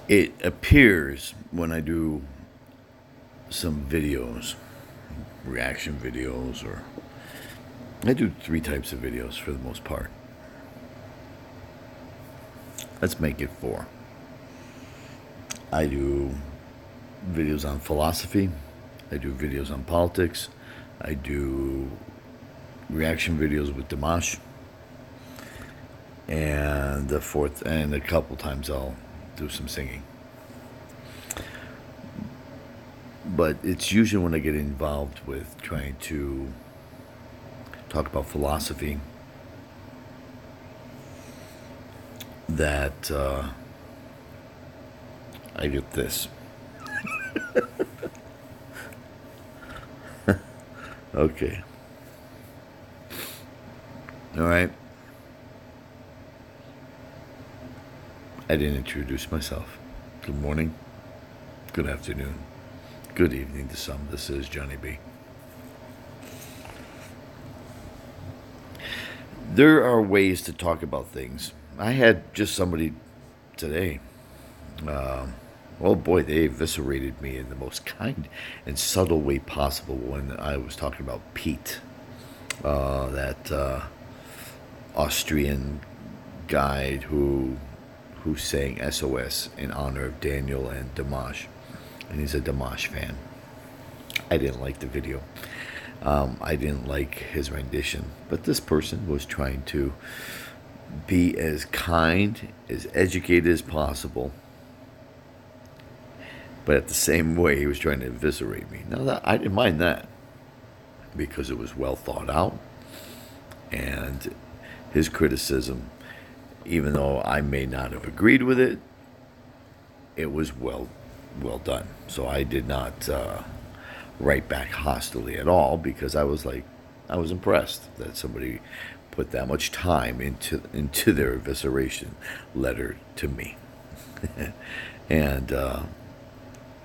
It appears when I do some videos, reaction videos, or I do 3 types of videos for the most part. Let's make it 4. I do videos on philosophy. I do videos on politics. I do reaction videos with Dimash. And the 4th, and a couple times I'll do some singing. But it's usually when I get involved with trying to talk about philosophy that I get this. Okay. All right. I didn't introduce myself. Good morning. Good afternoon. Good evening to some. This is Johnny B. There are ways to talk about things. I had just somebody today. Oh boy, they eviscerated me in the most kind and subtle way possible when I was talking about Pete, that Austrian guide who sang SOS in honor of Daniel and Dimash, and he's a Dimash fan. I didn't like the video. I didn't like his rendition, but this person was trying to be as kind, as educated as possible, but at the same way he was trying to eviscerate me. Now that I didn't mind that because it was well thought out, and his criticism, even though I may not have agreed with it, it was well done. So I did not write back hostilely at all, because I was impressed that somebody put that much time into their evisceration letter to me. And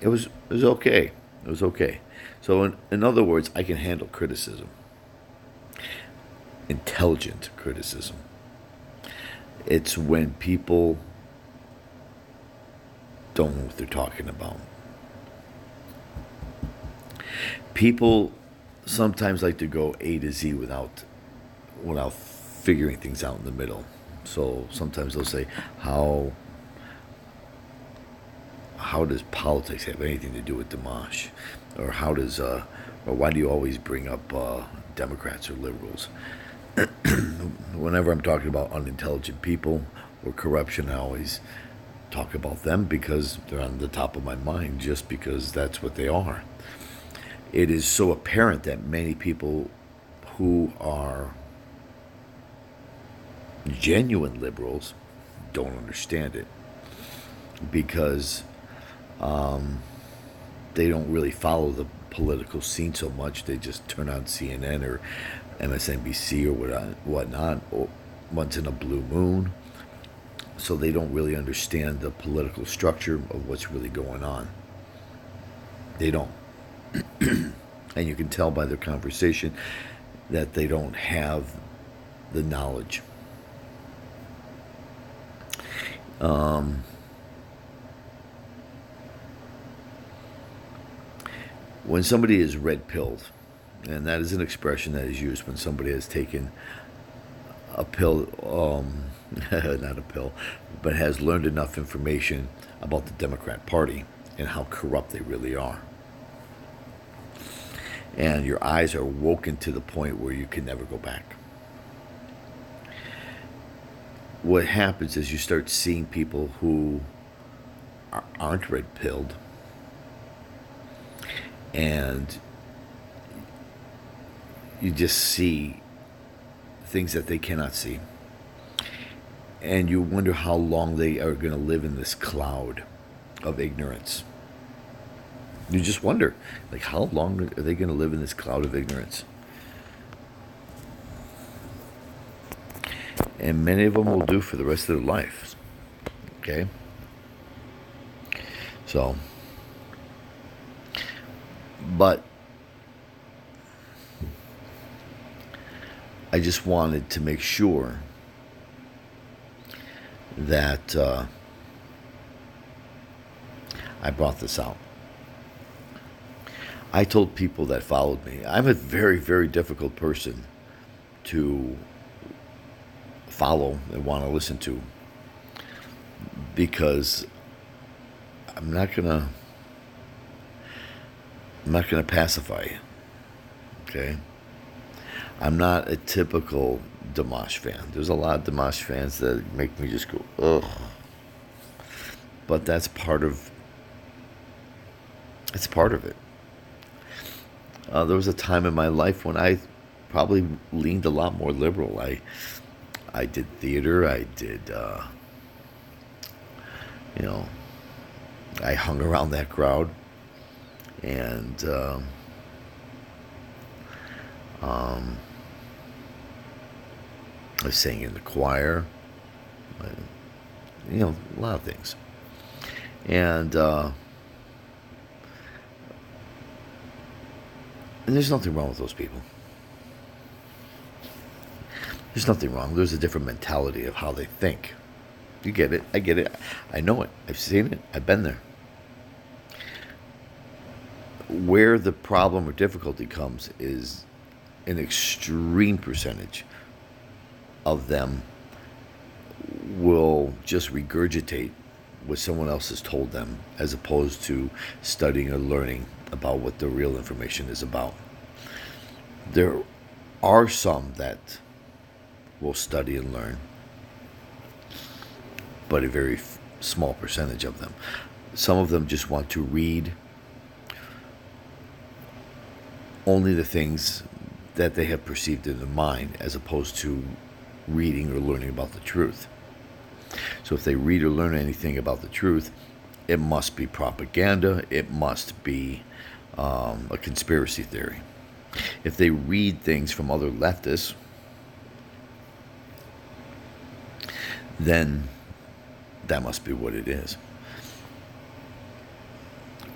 it was okay. It was okay. So in other words, I can handle criticism, intelligent criticism. It's when people don't know what they're talking about. People sometimes like to go A to Z without figuring things out in the middle. So sometimes they'll say, how does politics have anything to do with Dimash? Or or why do you always bring up Democrats or liberals? Whenever I'm talking about unintelligent people or corruption, I always talk about them because they're on the top of my mind, just because that's what they are. It is so apparent that many people who are genuine liberals don't understand it, because they don't really follow the political scene so much. They just turn on CNN or MSNBC or whatnot, or once in a blue moon. So they don't really understand the political structure of what's really going on. They don't. And you can tell by their conversation that they don't have the knowledge. When somebody is red-pilled, and that is an expression that is used when somebody has taken a pill, not a pill, but has learned enough information about the Democrat Party and how corrupt they really are. And your eyes are woken to the point where you can never go back. What happens is you start seeing people who aren't red-pilled, and you just see things that they cannot see. And you wonder how long they are going to live in this cloud of ignorance. You just wonder, like, how long are they going to live in this cloud of ignorance? And many of them will do for the rest of their life. Okay? So, but I just wanted to make sure that I brought this out. I told people that followed me, I'm a very, very difficult person to follow and want to listen to, because I'm not gonna pacify you. Okay? I'm not a typical Dimash fan. There's a lot of Dimash fans that make me just go, ugh. But that's part of it. There was a time in my life when I probably leaned a lot more liberal. I did theater. I did, I hung around that crowd, and I sang in the choir. A lot of things, and there's nothing wrong with those people. There's nothing wrong. There's a different mentality of how they think. You get it. I get it. I know it. I've seen it. I've been there. Where the problem or difficulty comes is an extreme percentage of them will just regurgitate what someone else has told them, as opposed to studying or learning about what the real information is about. There are some that will study and learn, but a very small percentage of them. Some of them just want to read only the things that they have perceived in their mind, as opposed to reading or learning about the truth. So if they read or learn anything about the truth, it must be propaganda. It must be a conspiracy theory. If they read things from other leftists, then that must be what it is.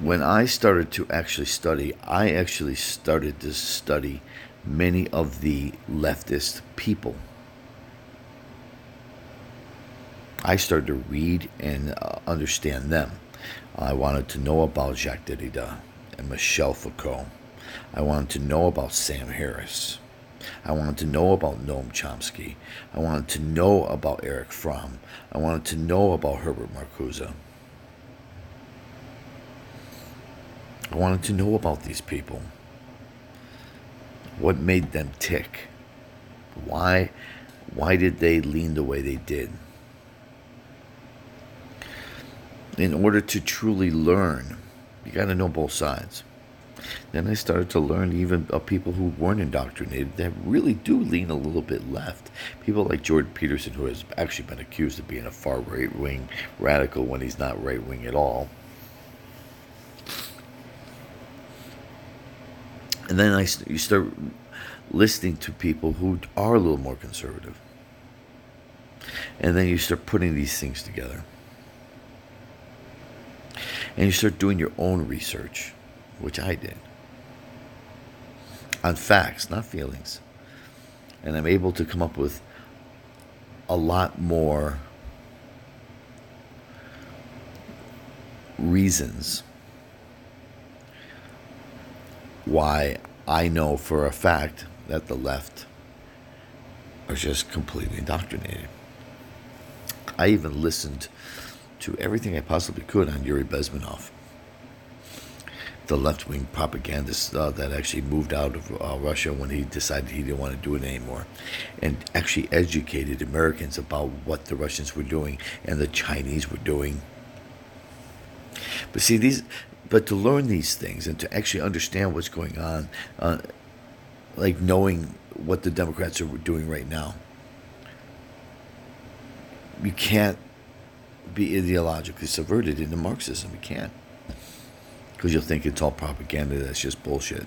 When I started to actually study, I actually started to study many of the leftist people. I started to read and understand them. I wanted to know about Jacques Derrida and Michel Foucault. I wanted to know about Sam Harris. I wanted to know about Noam Chomsky. I wanted to know about Erich Fromm. I wanted to know about Herbert Marcuse. I wanted to know about these people. What made them tick? Why did they lean the way they did? In order to truly learn, you got to know both sides. Then I started to learn even of people who weren't indoctrinated that really do lean a little bit left. People like Jordan Peterson, who has actually been accused of being a far right-wing radical when he's not right-wing at all. And then you start listening to people who are a little more conservative. And then you start putting these things together. And you start doing your own research, which I did, on facts, not feelings. And I'm able to come up with a lot more reasons why I know for a fact that the left are just completely indoctrinated. I even listened to everything I possibly could on Yuri Bezmenov, the left-wing propagandist that actually moved out of Russia when he decided he didn't want to do it anymore, and actually educated Americans about what the Russians were doing and the Chinese were doing. But to learn these things and to actually understand what's going on, like knowing what the Democrats are doing right now, you can't be ideologically subverted into Marxism. You can't. Because you'll think it's all propaganda. That's just bullshit.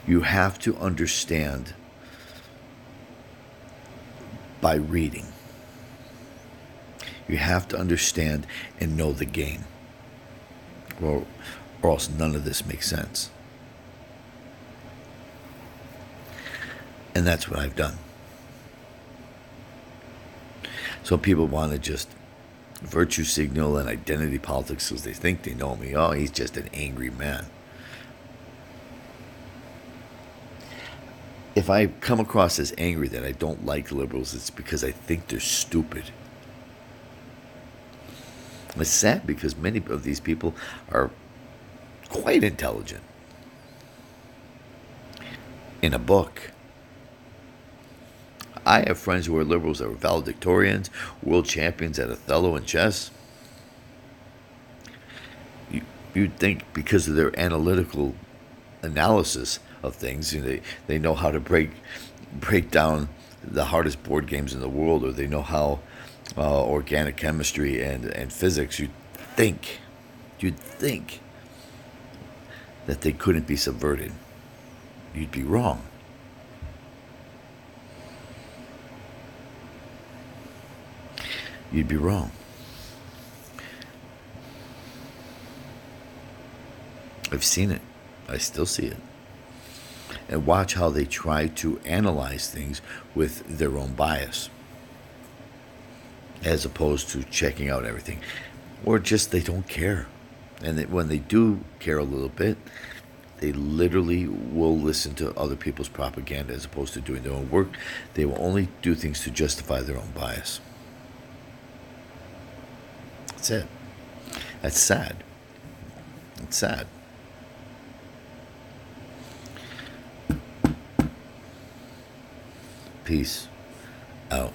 You have to understand by reading. You have to understand and know the game. Or else none of this makes sense. And that's what I've done. So people want to just virtue signal and identity politics because they think they know me. Oh, he's just an angry man. If I come across as angry that I don't like liberals, it's because I think they're stupid. It's sad because many of these people are quite intelligent. In a book, I have friends who are liberals that were valedictorians, world champions at Othello and chess. You'd think because of their analytical analysis of things, they know how to break down the hardest board games in the world, or they know how organic chemistry and physics. You'd think that they couldn't be subverted. You'd be wrong. You'd be wrong. I've seen it. I still see it. And watch how they try to analyze things with their own bias, as opposed to checking out everything. Or just they don't care. And when they do care a little bit, they literally will listen to other people's propaganda as opposed to doing their own work. They will only do things to justify their own bias. That's it. That's sad. It's sad. Peace out.